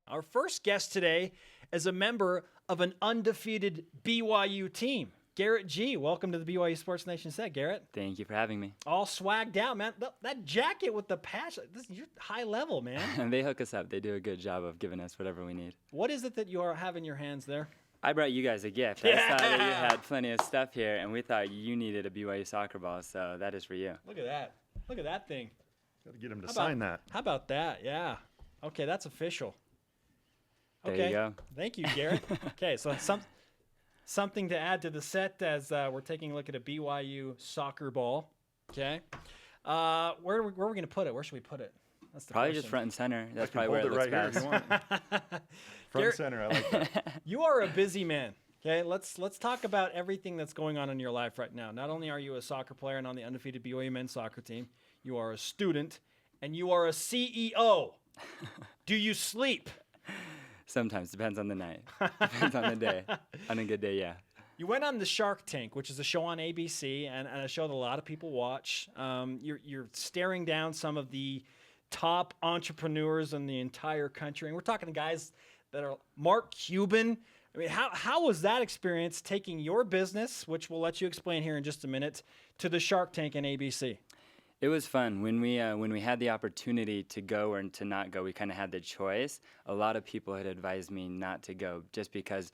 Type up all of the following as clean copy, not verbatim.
Our first guest today is a member of an undefeated BYU team. Garrett Gee, welcome to the BYU Sports Nation set, Garrett. Thank you for having me. All swagged out, man. That jacket with the patch, you're high level, man. And they hook us up. They do a good job of giving us whatever we need. What is it that you have in your hands there? I brought you guys a gift. Yeah. I saw that you had plenty of stuff here, and we thought you needed a BYU soccer ball, so that is for you. Look at that. Look at that thing. Got to get him to sign that. How about that? Yeah. Okay, that's official. Okay. There you go. Thank you, Garrett. Okay, so something to add to the set as we're taking a look at a BYU soccer ball. Okay. Where are we going to put it? Where should we put it? That's the Probably question. just front and center. That's I can probably where hold it it looks right best. here if you want. Front Garrett- center, I like that. You are a busy man. Okay, let's talk about everything that's going on in your life right now. Not only are you a soccer player and on the undefeated BYU men's soccer team, you are a student and you are a CEO. Do you sleep? Sometimes. Depends on the night. Depends on the day. On a good day, yeah. You went on the Shark Tank, which is a show on ABC and a show that a lot of people watch. You're staring down some of the top entrepreneurs in the entire country. And we're talking to guys that are Mark Cuban. I mean, how was that experience taking your business, which we'll let you explain here in just a minute, to the Shark Tank and ABC? It was fun. When we had the opportunity to go or to not go, we kind of had the choice. A lot of people had advised me not to go just because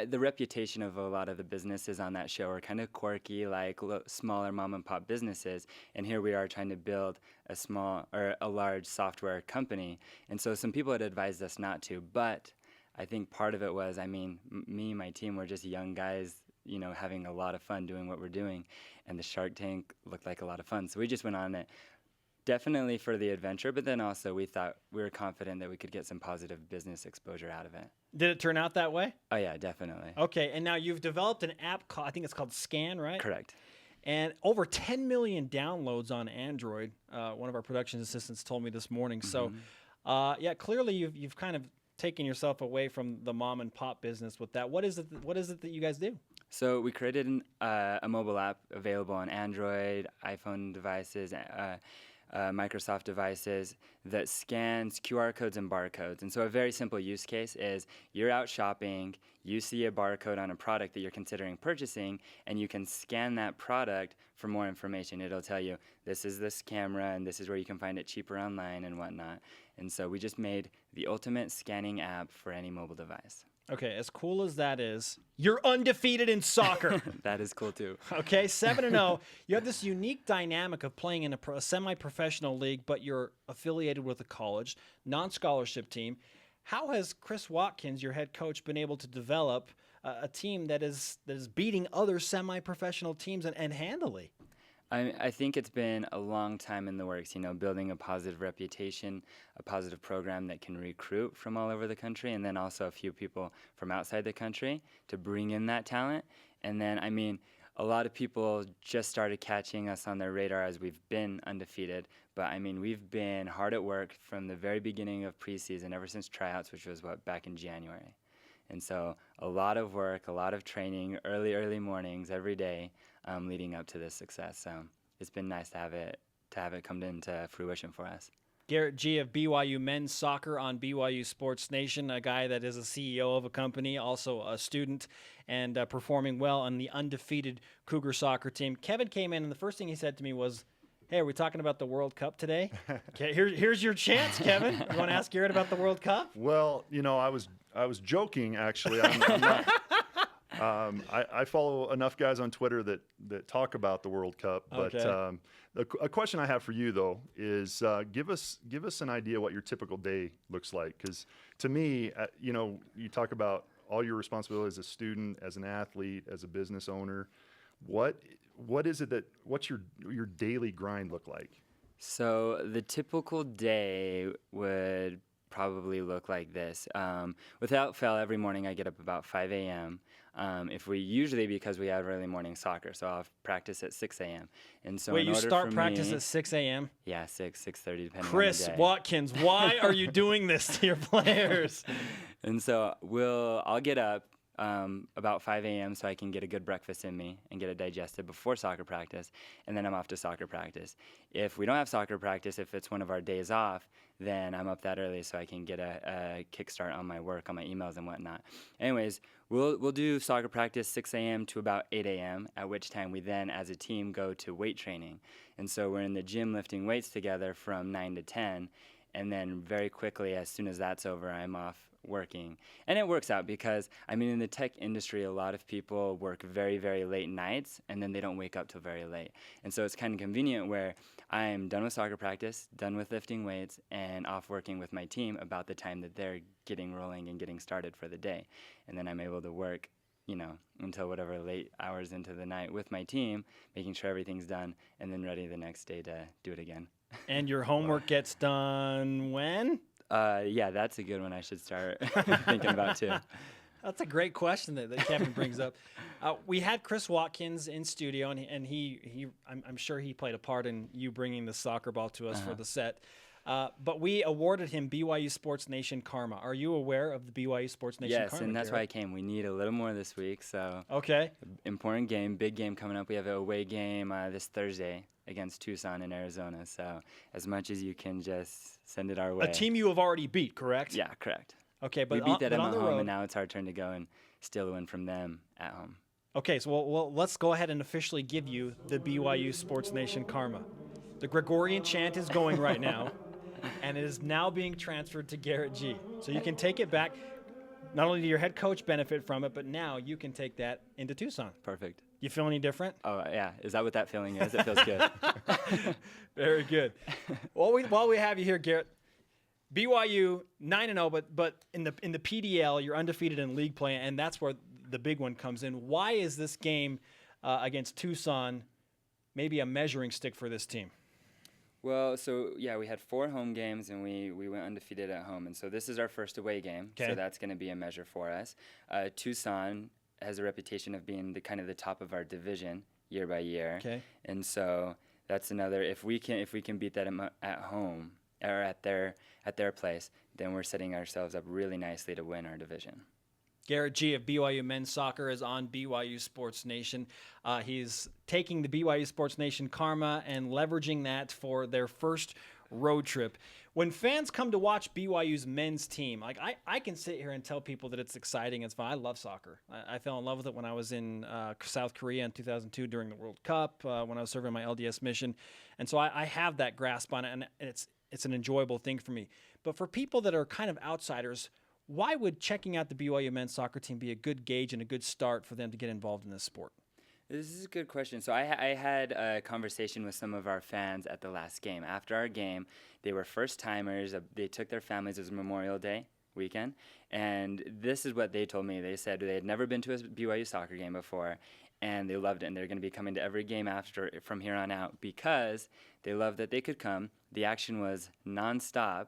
the reputation of a lot of the businesses on that show are kind of quirky, like smaller mom and pop businesses. And here we are trying to build a large software company. And so some people had advised us not to, but I think part of it was, me and my team were just young guys, having a lot of fun doing what we're doing. And the Shark Tank looked like a lot of fun. So we just went on it, definitely for the adventure, but then also we were confident that we could get some positive business exposure out of it. Did it turn out that way? Oh, yeah, definitely. Okay, and now you've developed an app called, I think it's called Scan, right? Correct. And over 10 million downloads on Android. One of our production assistants told me this morning. So, yeah, clearly you've kind of taken yourself away from the mom and pop business with that. What is it that you guys do? So we created a mobile app available on Android, iPhone devices, Microsoft devices that scans QR codes and barcodes. And so a very simple use case is you're out shopping, you see a barcode on a product that you're considering purchasing, and you can scan that product for more information. It'll tell you this is this camera and this is where you can find it cheaper online and whatnot. And so we just made the ultimate scanning app for any mobile device. Okay, as cool as that is, you're undefeated in soccer. That is cool too. Okay, 7-0. You have this unique dynamic of playing in a semi-professional league, but you're affiliated with a college, non-scholarship team. How has Chris Watkins, your head coach, been able to develop a team that is beating other semi-professional teams and handily? I think it's been a long time in the works, building a positive reputation, a positive program that can recruit from all over the country, and then also a few people from outside the country to bring in that talent. And then, a lot of people just started catching us on their radar as we've been undefeated. But, we've been hard at work from the very beginning of preseason, ever since tryouts, which was, back in January. And so a lot of work, a lot of training, early mornings every day leading up to this success. So it's been nice to have it come into fruition for us. Garrett Gee of BYU Men's Soccer on BYU Sports Nation, a guy that is a CEO of a company, also a student, and performing well on the undefeated Cougar soccer team. Kevin came in, and the first thing he said to me was, "Hey, are we talking about the World Cup today?" Okay, here's your chance, Kevin. You want to ask Garrett about the World Cup? Well, I was joking, actually. I'm not. I follow enough guys on Twitter that talk about the World Cup. But okay. A question I have for you, though, is give us an idea what your typical day looks like. Because to me, you talk about all your responsibilities as a student, as an athlete, as a business owner. What's your daily grind look like? So the typical day would probably look like this. Without fail, every morning I get up about 5 a.m. Because we have early morning soccer, so I'll practice at 6 a.m. And so wait, you start practice at 6 a.m.? Yeah, 6:30, depending Chris on the day. Watkins, why are you doing this to your players? And so I'll get up. about 5 a.m. so I can get a good breakfast in me and get it digested before soccer practice, and then I'm off to soccer practice. If we don't have soccer practice, if it's one of our days off, then I'm up that early so I can get a kickstart on my work, on my emails and whatnot. Anyways, we'll do soccer practice 6 a.m. to about 8 a.m., at which time we then, as a team, go to weight training. And so we're in the gym lifting weights together from 9 to 10, and then very quickly, as soon as that's over, I'm off working. And it works out because, I mean, in the tech industry, a lot of people work very, very late nights, and then they don't wake up till very late. And so it's kind of convenient where I'm done with soccer practice, done with lifting weights, and off working with my team about the time that they're getting rolling and getting started for the day. And then I'm able to work, until whatever late hours into the night with my team, making sure everything's done, and then ready the next day to do it again. And your homework gets done when? Yeah, that's a good one I should start thinking about too. That's a great question that Kevin brings up. We had Chris Watkins in studio, and I'm sure he played a part in you bringing the soccer ball to us for the set. But we awarded him BYU Sports Nation Karma. Are you aware of the BYU Sports Nation Karma? Yes, and that's Garrett? why I came. We need a little more this week, so Okay. important game, big game coming up. We have an away game this Thursday against Tucson in Arizona. So as much as you can, just send it our way. A team you have already beat, correct? Yeah, correct. Okay, but we beat them but on at the home, road. and now it's our turn to go and steal a win from them at home. Okay, so well, let's go ahead and officially give you the BYU Sports Nation Karma. The Gregorian chant is going right now, and it is now being transferred to Garrett Gee. So you can take it back. Not only do your head coach benefit from it, but now you can take that into Tucson. Perfect. You feel any different? Oh, yeah. Is that what that feeling is? It feels good. Very good. While we have you here, Garrett, BYU 9-0, but in the PDL you're undefeated in league play, and that's where the big one comes in. Why is this game against Tucson maybe a measuring stick for this team? Well, so yeah, we had 4 home games and we went undefeated at home, and so this is our first away game. Okay. So that's going to be a measure for us. Tucson has a reputation of being the kind of the top of our division year by year. Okay. And so that's another. If we can beat that at home or at their place, then we're setting ourselves up really nicely to win our division. Garrett Gee of BYU Men's Soccer is on BYU Sports Nation. He's taking the BYU Sports Nation Karma and leveraging that for their first road trip. When fans come to watch BYU's men's team, like I can sit here and tell people that it's exciting, it's fun. I love soccer. I fell in love with it when I was in South Korea in 2002 during the World Cup, when I was serving my LDS mission. And so I have that grasp on it, and it's an enjoyable thing for me. But for people that are kind of outsiders, why would checking out the BYU men's soccer team be a good gauge and a good start for them to get involved in this sport? This is a good question. So I had a conversation with some of our fans at the last game. After our game, they were first-timers. They took their families. It was Memorial Day weekend. And this is what they told me. They said they had never been to a BYU soccer game before, and they loved it. And they're going to be coming to every game from here on out because they loved that they could come. The action was nonstop.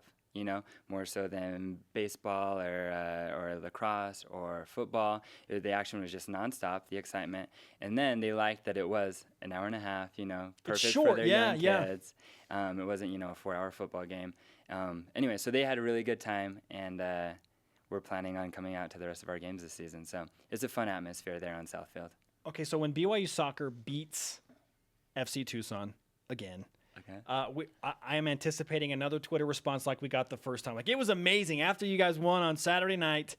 More so than baseball or lacrosse or football. The action was just nonstop, the excitement. And then they liked that it was an hour and a half, perfect short, for their yeah, young yeah. kids. It wasn't, a 4-hour football game. Anyway, so they had a really good time, and we're planning on coming out to the rest of our games this season. So it's a fun atmosphere there on Southfield. Okay, so when BYU soccer beats FC Tucson again, Okay. I am anticipating another Twitter response like we got the first time. Like, it was amazing. After you guys won on Saturday night,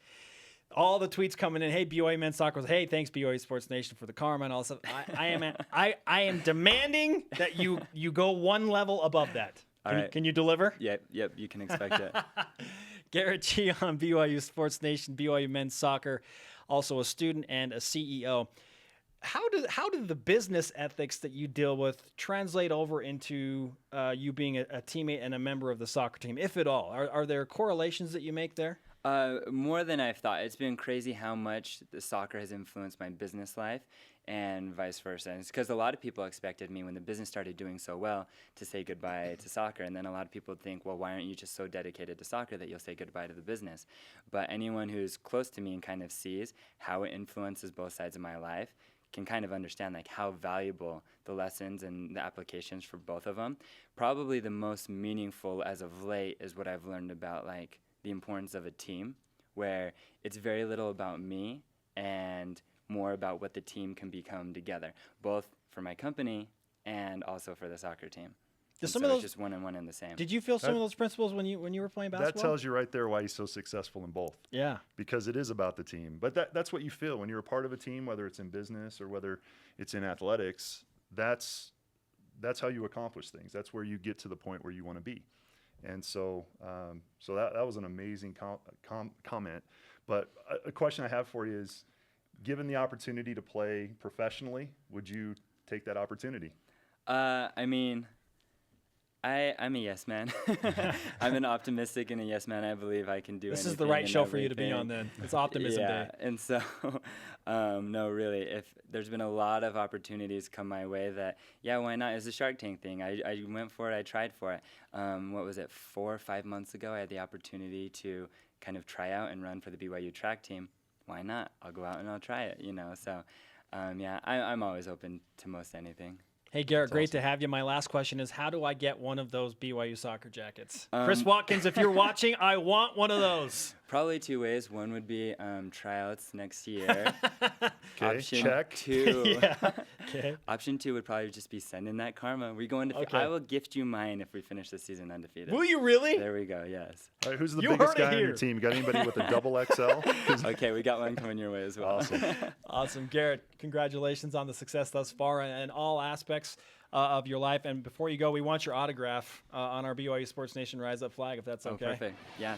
all the tweets coming in, hey, BYU men's soccer was, hey, thanks BYU Sports Nation for the karma and all that stuff. I am demanding that you go one level above that. Can you deliver? Yep, you can expect it. Garrett Gee on BYU Sports Nation, BYU men's soccer, also a student and a CEO. How do the business ethics that you deal with translate over into you being a teammate and a member of the soccer team, if at all? Are there correlations that you make there? More than I've thought. It's been crazy how much the soccer has influenced my business life and vice versa. And it's because a lot of people expected me when the business started doing so well to say goodbye to soccer. And then a lot of people think, well, why aren't you just so dedicated to soccer that you'll say goodbye to the business? But anyone who's close to me and kind of sees how it influences both sides of my life can kind of understand like how valuable the lessons and the applications for both of them. Probably the most meaningful as of late is what I've learned about like the importance of a team, where it's very little about me and more about what the team can become together, both for my company and also for the soccer team. And some so of it's those- just one and one and the same. Did you feel some of those principles when you were playing That basketball? tells you right there why he's so successful in both. Yeah. Because it is about the team. But that's what you feel when you're a part of a team, whether it's in business or whether it's in athletics. That's how you accomplish things. That's where you get to the point where you want to be. And so that was an amazing comment. But a question I have for you is, given the opportunity to play professionally, would you take that opportunity? I mean, I'm a yes man. I'm an optimistic and a yes man. I believe I can do This is anything the right and show for you to be everything. on then. It's Optimism Yeah, Day. and so, no, really, if there's been a lot of opportunities come my way that, yeah, why not? It's a Shark Tank thing. I went for it. I tried for it. What was it, 4 or 5 months ago? I had the opportunity to kind of try out and run for the BYU track team. Why not? I'll go out and I'll try it, you know. So, yeah, I'm always open to most anything. Hey, Garrett, great to have you. My last question is, how do I get one of those BYU soccer jackets? Chris Watkins, if you're watching, I want one of those. Probably 2 ways. One would be tryouts next year. Okay, Option check. 2. Yeah. Okay. Option 2 would probably just be sending that karma. We go undefeated. Okay. I will gift you mine if we finish the season undefeated. Will you really? There we go. Yes. All right, who's the You biggest heard it guy on your here. team? Got anybody with a double XL? 'Cause- Okay, we got one coming your way as well. Awesome. Awesome. Garrett, congratulations on the success thus far and all aspects of your life. And before you go, we want your autograph on our BYU Sports Nation Rise Up flag, if that's Oh, okay. perfect. Yeah.